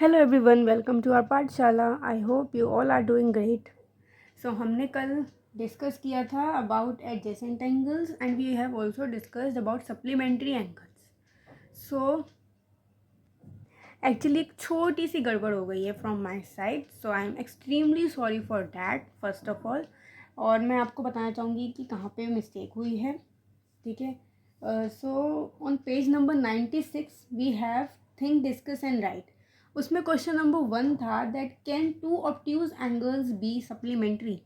Hello everyone, welcome to our Pathshala. I hope you all are doing great. So हमने कल discuss किया था about adjacent angles and we have also discussed about supplementary angles. So actually एक छोटी सी गड़बड़ हो गई है from my side, so I am extremely sorry for that first of all. और मैं आपको बताना चाहूँगी कि कहाँ पे मिस्टेक हुई है। ठीक है, so on page number 96 we have think discuss and write. उसमें क्वेश्चन नंबर 1 था that can two obtuse angles be supplementary,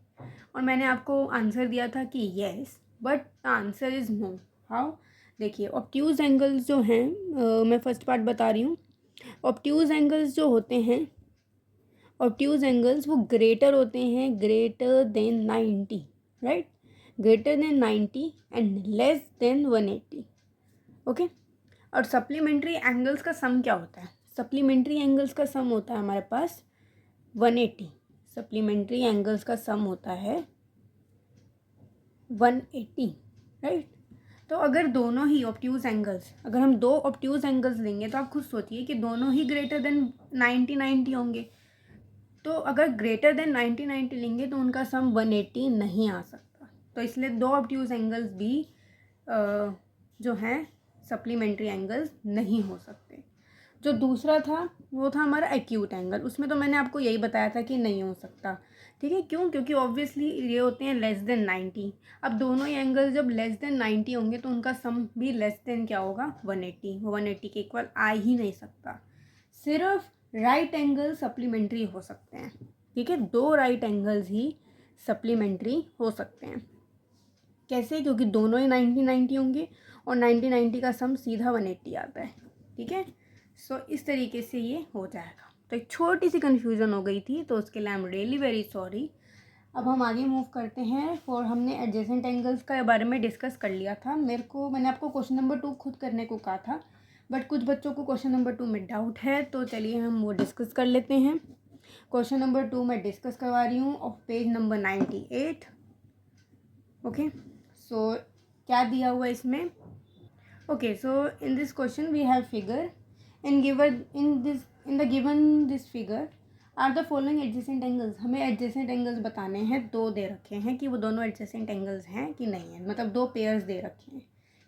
और मैंने आपको आंसर दिया था कि yes, but the answer is no. How? देखिए, ऑब्ट्यूज एंगल्स जो हैं, मैं फर्स्ट पार्ट बता रही हूँ। ऑब्ट्यूज एंगल्स जो होते हैं, ऑब्ट्यूज एंगल्स वो ग्रेटर होते हैं, greater than 90, right, greater than 90 and less than 180। Okay, और सप्लीमेंट्री एंगल्स का सम क्या होता है? सप्लीमेंट्री एंगल्स का सम होता है हमारे पास 180। सप्लीमेंट्री एंगल्स का सम होता है 180, राइट। तो अगर दोनों ही ऑब्ट्यूज एंगल्स, अगर हम दो ऑब्ट्यूज एंगल्स लेंगे तो आप खुद सोचिए कि दोनों ही ग्रेटर देन 90 होंगे। तो अगर ग्रेटर देन 90 लेंगे तो उनका सम 180 नहीं आ सकता। तो इसलिए दो ऑब्ट्यूज एंगल्स भी जो हैं सप्लीमेंट्री एंगल्स नहीं हो सकते। जो दूसरा था वो था हमारा एक्यूट एंगल। उसमें तो मैंने आपको यही बताया था कि नहीं हो सकता। ठीक है, क्यों? क्योंकि ऑब्वियसली ये होते हैं लेस देन 90। अब दोनों ही एंगल जब लेस देन 90 होंगे तो उनका सम भी लेस देन क्या होगा? 180। वो 180 के इक्वल आ ही नहीं सकता। सिर्फ राइट एंगल सप्लीमेंट्री हो सकते हैं। ठीक है, दो राइट एंगल्स ही सप्लीमेंट्री हो सकते हैं। कैसे? क्योंकि दोनों ही 90 होंगे और 90 का सम सीधा 180 आता है। ठीक है, सो इस तरीके से ये हो जाएगा। तो एक छोटी सी कन्फ्यूज़न हो गई थी, तो उसके लिए I am really very sorry. अब हम आगे मूव करते हैं। फॉर हमने एडजेसेंट एंगल्स का बारे में डिस्कस कर लिया था। मैंने आपको क्वेश्चन नंबर 2 खुद करने को कहा था, बट कुछ बच्चों को क्वेश्चन नंबर 2 में डाउट है, तो चलिए हम वो डिस्कस कर लेते हैं। क्वेश्चन नंबर 2 मैं डिस्कस करवा रही हूँ of page number 98। Okay, so क्या दिया हुआ इसमें? Okay, so in this question we have figure in the given this figure are the following adjacent angles। हमें adjacent angles बताने हैं। दो दे रखे हैं कि वो दोनों adjacent angles हैं कि नहीं है, मतलब दो पेयर्स दे रखे हैं।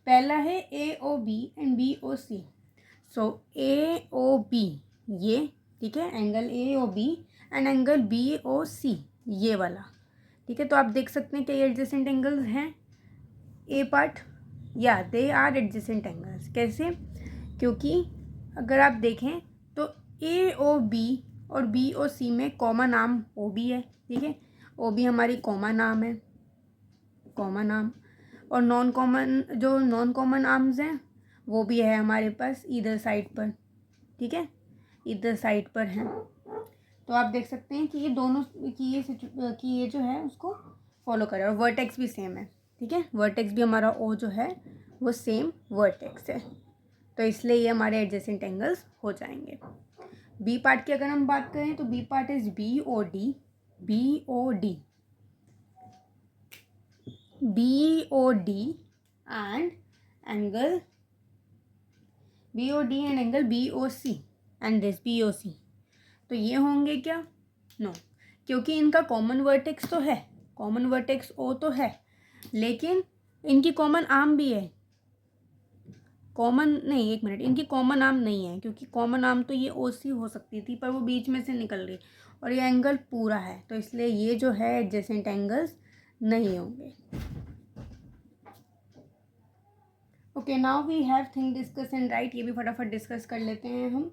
पहला है AOB and BOC। So AOB ये, ठीक है, angle AOB and angle BOC ये वाला। ठीक है, तो आप देख सकते हैं कि ये एडजेसेंट एंगल्स हैं। ए पार्ट, या दे आर एडजेसेंट एंगल्स। कैसे? क्योंकि अगर आप देखें तो AOB और BOC में कॉमन आर्म OB है। ठीक है, OB हमारी कॉमन आर्म है, कॉमन आर्म। और नॉन कॉमन आर्म्स हैं वो भी है हमारे पास इधर साइड पर। ठीक है, इधर साइड पर हैं। तो आप देख सकते हैं कि ये दोनों कि ये जो है उसको फॉलो करे, और वर्टेक्स भी सेम है। ठीक है, वर्टेक्स भी हमारा O जो है वो सेम वर्टेक्स है, तो इसलिए ये हमारे एडजेसेंट एंगल्स हो जाएंगे। बी पार्ट की अगर हम बात करें तो B part is BOD and angle BOC and this BOC। तो ये होंगे क्या? नो, क्योंकि इनका कॉमन वर्टेक्स तो है, कॉमन वर्टेक्स O तो है, लेकिन इनकी कॉमन आर्म भी है। कॉमन नहीं, एक मिनट, इनकी कॉमन आर्म नहीं है, क्योंकि कॉमन आर्म तो ये OC हो सकती थी, पर वो बीच में से निकल गई, और ये एंगल पूरा है, तो इसलिए ये जो है एडजेसेंट एंगल्स नहीं होंगे। Okay, now we have think discuss and write. ये भी फटाफट डिस्कस कर लेते हैं हम।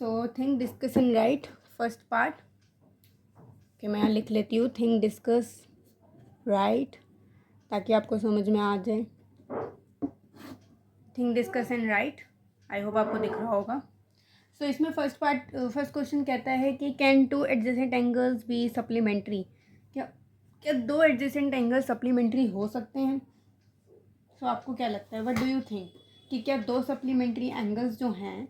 So think discuss and write first part. Okay, मैं यहाँ लिख लेती हूँ थिंक डिस्कस राइट, ताकि आपको समझ में आ जाए। Think discuss and right, I hope आपको दिख रहा होगा। सो इसमें फर्स्ट क्वेश्चन कहता है कि can two adjacent angles be supplementary. क्या क्या दो एडजेसेंट एंगल सप्लीमेंट्री हो सकते हैं? सो आपको क्या लगता है, व्हाट डू यू थिंक, कि क्या दो सप्लीमेंट्री एंगल्स जो हैं,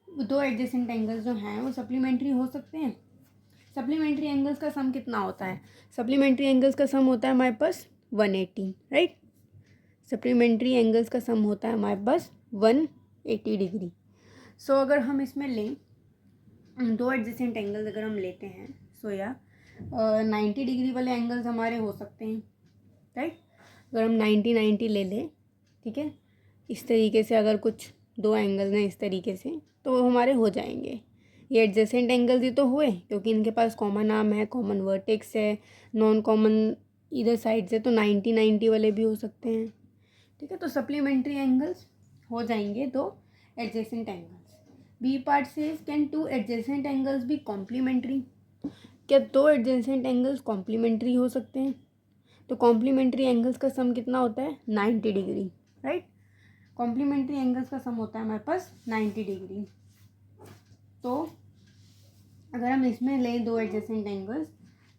दो एडजेसेंट एंगल्स जो हैं वो सप्लीमेंट्री हो सकते हैं? सप्लीमेंट्री एंगल्स का सम कितना होता है? सप्लीमेंट्री एंगल्स का सम होता है हमारे पास 180, राइट। सप्लीमेंट्री एंगल्स का सम होता है हमारे पास 180 डिग्री। सो अगर हम इसमें लें दो एडजेसेंट एंगल्स अगर हम लेते हैं सो या 90 डिग्री वाले एंगल्स हमारे हो सकते हैं, राइट। अगर हम 90 ले लें, ठीक है, इस तरीके से अगर कुछ दो एंगल्स हैं इस तरीके से, तो वो हमारे हो जाएंगे। ये एडजेसेंट एंगल्स ही तो हुए क्योंकि इनके पास कॉमन आर्म है, कॉमन वर्टेक्स है, नॉन कॉमन इधर साइड से, तो 90 वाले भी हो सकते हैं, ठीक है। तो सप्लीमेंट्री एंगल्स हो जाएंगे दो एडजेसेंट एंगल्स। बी पार्ट से कैन टू एडजेसेंट एंगल्स भी कॉम्प्लीमेंट्री, क्या दो एडजेसेंट एंगल्स कॉम्प्लीमेंट्री हो सकते हैं? तो कॉम्प्लीमेंट्री एंगल्स का सम कितना होता है? 90 डिग्री, राइट। कॉम्प्लीमेंट्री एंगल्स का सम होता है हमारे पास 90 डिग्री। तो अगर हम इसमें लें दो एडजेसेंट एंगल्स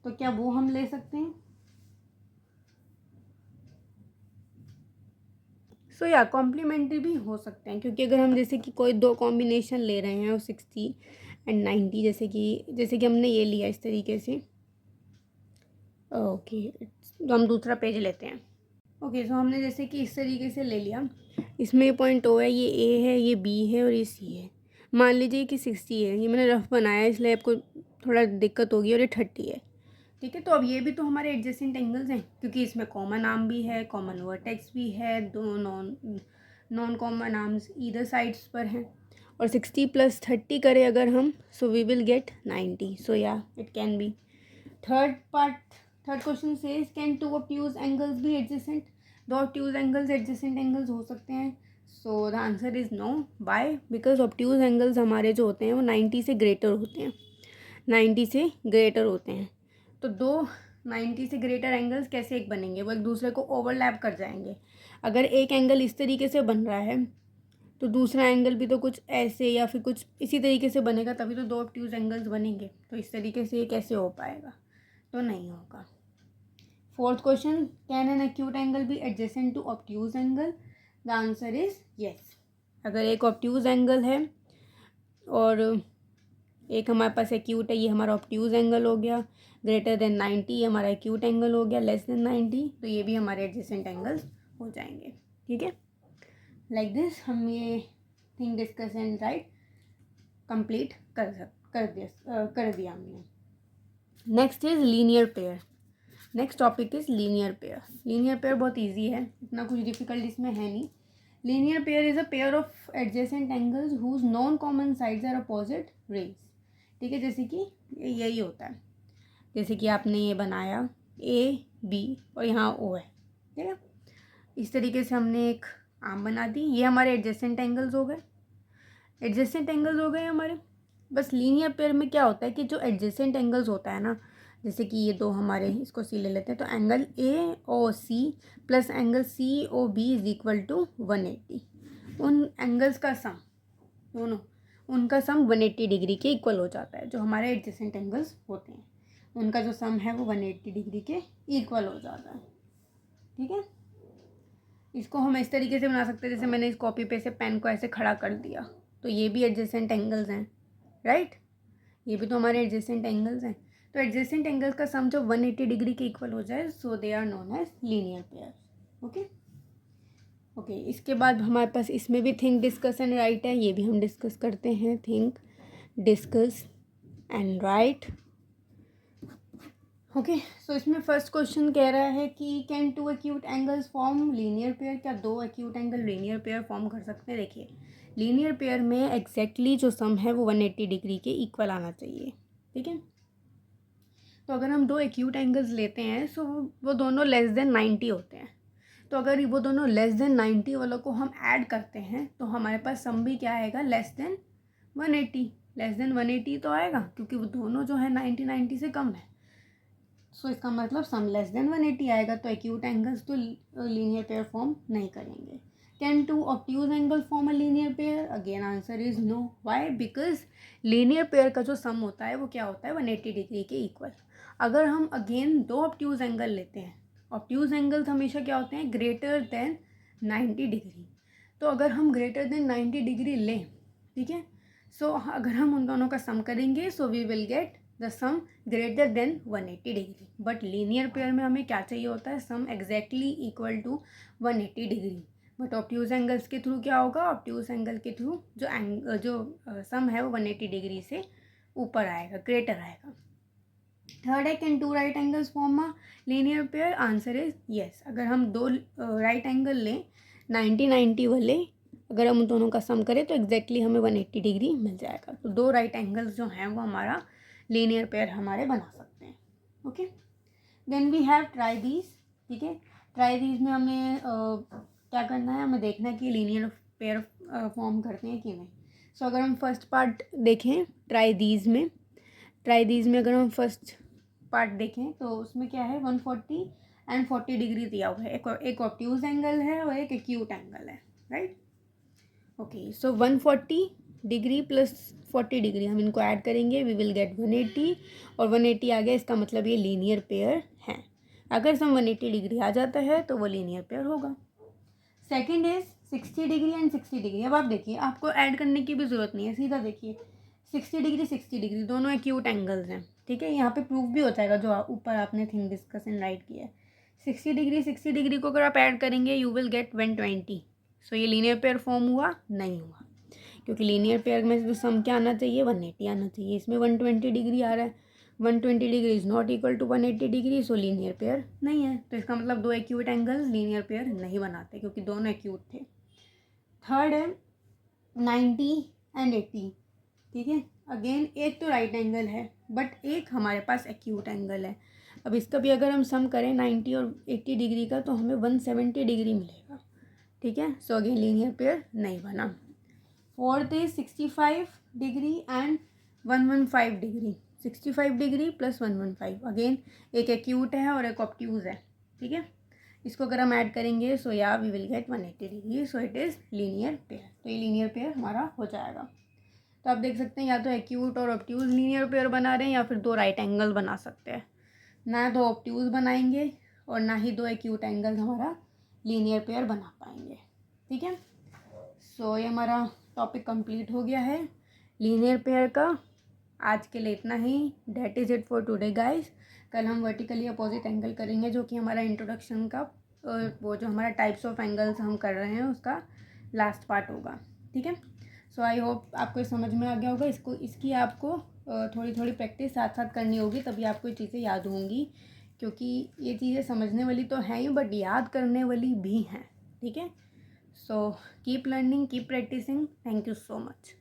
तो क्या वो हम ले सकते हैं? सो या कॉम्प्लीमेंट्री भी हो सकते हैं, क्योंकि अगर हम जैसे कि कोई दो कॉम्बिनेशन ले रहे हैं और 60 एंड 90, जैसे कि हमने ये लिया इस तरीके से, ओके, तो हम दूसरा पेज लेते हैं। ओके, सो हमने जैसे कि इस तरीके से ले लिया, इसमें ये पॉइंट ओ है, ये ए है, ये बी है और ये सी है। मान लीजिए कि 60 है, ये मैंने रफ बनाया इसलिए आपको थोड़ा दिक्कत होगी, और ये 30 है, ठीक है। तो अब ये भी तो हमारे एडजेसेंट एंगल्स हैं क्योंकि इसमें कॉमन आर्म भी है, कॉमन वर्टेक्स भी है, दो non common arms either sides पर हैं। और 60 + 30 करें अगर हम, so we will get 90। So yeah it can be. Third question says can two obtuse angles भी एडजेसेंट? दो ऑब्ट्यूज एंगल्स एडजेसेंट एंगल्स हो सकते हैं? So the answer is no. Why? Because obtuse angles हमारे जो होते हैं वो 90 से ग्रेटर होते हैं, 90 से ग्रेटर होते हैं। तो दो 90 से ग्रेटर एंगल्स कैसे एक बनेंगे? वो एक दूसरे को ओवरलैप कर जाएंगे। अगर एक एंगल इस तरीके से बन रहा है तो दूसरा एंगल भी तो कुछ ऐसे या फिर कुछ इसी तरीके से बनेगा, तभी तो दो ऑब्ट्यूज एंगल्स बनेंगे। तो इस तरीके से ये कैसे हो पाएगा? तो नहीं होगा। Fourth question, can an acute angle be adjacent to obtuse angle? The answer is yes. अगर एक ऑब्ट्यूज एंगल है और एक हमारे पास एक्यूट है, ये हमारा ऑब्ट्यूज एंगल हो गया, ग्रेटर देन 90 ये हमारा एक्यूट एंगल हो गया, लेस देन 90 तो ये भी हमारे एडजेसेंट एंगल्स हो जाएंगे, ठीक है। लाइक दिस हम ये thing discuss and write complete कर दिया हमने। Next is linear pair. Next topic is linear pair. Linear pair बहुत ईजी है, इतना कुछ डिफिकल्ट इसमें है नहीं। Linear pair is a pair of adjacent angles whose non common sides are opposite rays, ठीक है। जैसे कि यही होता है, जैसे कि आपने ये बनाया ए बी और यहाँ ओ है, ठीक है। इस तरीके से हमने एक आर्म बना दी, ये हमारे एडजेसेंट एंगल्स हो गए, एडजेसेंट एंगल्स हो गए हमारे। बस लीनियर पेयर में क्या होता है कि जो एडजेसेंट एंगल्स होता है ना, जैसे कि ये दो हमारे, इसको सी ले लेते हैं, तो angle A O C plus angle C O B is equal to 180। उन एंगल्स का सम, दोनों उनका सम 180 डिग्री के इक्वल हो जाता है। जो हमारे एडजेसेंट एंगल्स होते हैं उनका जो सम है वो 180 डिग्री के इक्वल हो जाता है, ठीक है। इसको हम इस तरीके से बना सकते हैं, जैसे मैंने इस कॉपी पे से पेन को ऐसे खड़ा कर दिया, तो ये भी एडजेसेंट एंगल्स हैं, राइट। ये भी तो हमारे एडजेसेंट एंगल्स हैं। तो एडजेसेंट एंगल्स का सम जब 180 डिग्री के इक्वल हो जाए, so they are known as linear pair, okay. Okay, इसके बाद हमारे पास इसमें भी थिंक डिस्कस एंड राइट है, ये भी हम डिस्कस करते हैं। Think discuss and write, okay. So इसमें फर्स्ट क्वेश्चन कह रहा है कि can two acute angles form linear pair? क्या दो acute angle linear pair form कर सकते हैं? देखिए, लीनियर पेयर में एग्जैक्टली जो सम है वो 180 डिग्री के इक्वल आना चाहिए, ठीक है। तो अगर हम दो एक्यूट एंगल्स लेते हैं सो वो दोनों लेस देन 90 होते हैं। तो अगर वो दोनों लेस देन 90 वालों को हम ऐड करते हैं तो हमारे पास सम भी क्या आएगा? Less than 180। लेस देन 180 तो आएगा क्योंकि वो दोनों जो है 90 से कम है। सो इसका मतलब सम लेस देन 180 आएगा। तो एक्यूट एंगल्स तो लीनियर पेयर फॉर्म नहीं करेंगे। Can two obtuse angle form a linear pair? Again answer is no. Why? Because linear pair का जो सम होता है वो क्या होता है? 180 डिग्री के इक्वल। अगर हम अगेन दो ऑब्ट्यूज एंगल लेते हैं, ऑब्ट्यूज एंगल्स हमेशा क्या होते हैं? Greater than 90 degree. तो अगर हम ग्रेटर देन 90 डिग्री लें, ठीक है, सो अगर हम उन दोनों का सम करेंगे so we will get the sum greater than 180 degree. But linear pair में हमें क्या चाहिए होता है? Sum exactly equal to 180 degree. But obtuse angles के थ्रू क्या होगा? ऑब्ट्यूज एंगल के थ्रू जो सम है वो 180 डिग्री से ऊपर आएगा, ग्रेटर आएगा। थर्ड है, can two right angles form a linear pair? Answer is yes. अगर हम दो राइट एंगल लें 90-90 वाले, अगर हम दोनों का सम करें तो एग्जैक्टली हमें 180 डिग्री मिल जाएगा। तो दो राइट एंगल्स जो हैं वो हमारा लीनियर पेयर हमारे बना सकते हैं। Okay, then we have try these. ठीक है, ट्राई दीज में हमें क्या करना है, हमें देखना है कि लीनियर पेयर फॉर्म करते हैं कि नहीं। सो अगर हम फर्स्ट पार्ट देखें ट्राई दीज में अगर हम फर्स्ट पार्ट देखें तो उसमें क्या है, 140 एंड 40 डिग्री दिया हुआ है। एक ऑब्ट्यूज एंगल है और एक एक्यूट एंगल है, राइट। ओके, सो 140 डिग्री प्लस 40 डिग्री हम इनको ऐड करेंगे, वी विल गेट 180, और 180 आ गया, इसका मतलब ये लीनियर पेयर है। अगर सम 180 डिग्री आ जाता है तो वो लीनियर पेयर होगा। Second is 60 degree and 60 degree. अब आप देखिए, आपको ऐड करने की भी ज़रूरत नहीं है, सीधा देखिए 60 डिग्री 60 डिग्री दोनों एक्यूट एंगल्स हैं। ठीक है, यहाँ पे प्रूफ भी हो जाएगा जो ऊपर आपने थिंग डिस्कस एंड राइट किया है। 60 डिग्री 60 डिग्री को अगर आप ऐड करेंगे यू विल गेट 120। सो ये लीनियर पेयर फॉर्म हुआ? नहीं हुआ, क्योंकि लीनियर पेयर में जो सम क्या आना चाहिए, 180 आना चाहिए। इसमें 120 डिग्री आ रहा है, 120 degree is not equal to 180 degree, so linear pair नहीं है। तो इसका मतलब दो एक्यूट एंगल लीनियर पेयर नहीं बनाते, क्योंकि दोनों एक्यूट थे। थर्ड है 90 एंड 80। ठीक है, अगेन एक तो राइट एंगल है बट एक हमारे पास एक्यूट एंगल है। अब इसका भी अगर हम सम करें 90 और 80 डिग्री का तो हमें 170 डिग्री मिलेगा। ठीक है, सो अगेन लीनियर पेयर नहीं बना। Fourth is 65 degree and 115 degree. 65 degree plus 115, again एक एक्यूट है और एक ऑब्ट्यूज है। ठीक है, इसको अगर हम ऐड करेंगे so yeah we will get 180 degree, so it is linear pair. तो ये लीनियर पेयर हमारा हो जाएगा। तो आप देख सकते हैं या तो एक्यूट और ऑब्ट्यूज लीनियर पेयर बना रहे हैं या फिर दो राइट एंगल बना सकते हैं। ना दो ऑब्ट्यूज बनाएंगे और ना ही दो एक्यूट एंगल हमारा लीनियर पेयर बना पाएंगे। ठीक है, सो ये हमारा टॉपिक कंप्लीट हो गया है लीनियर पेयर का। आज के लिए इतना ही। That is it for today guys. कल हम वर्टिकली अपोजिट एंगल करेंगे, जो कि हमारा इंट्रोडक्शन का वो जो हमारा टाइप्स ऑफ एंगल्स हम कर रहे हैं उसका लास्ट पार्ट होगा। ठीक है, सो आई होप आपको समझ में आ गया होगा। इसकी आपको थोड़ी थोड़ी प्रैक्टिस साथ साथ करनी होगी, तभी आपको ये चीज़ें याद होंगी, क्योंकि ये चीज़ें समझने वाली तो हैं ही बट याद करने वाली भी हैं। ठीक है, so keep learning, keep practising. Thank you so much.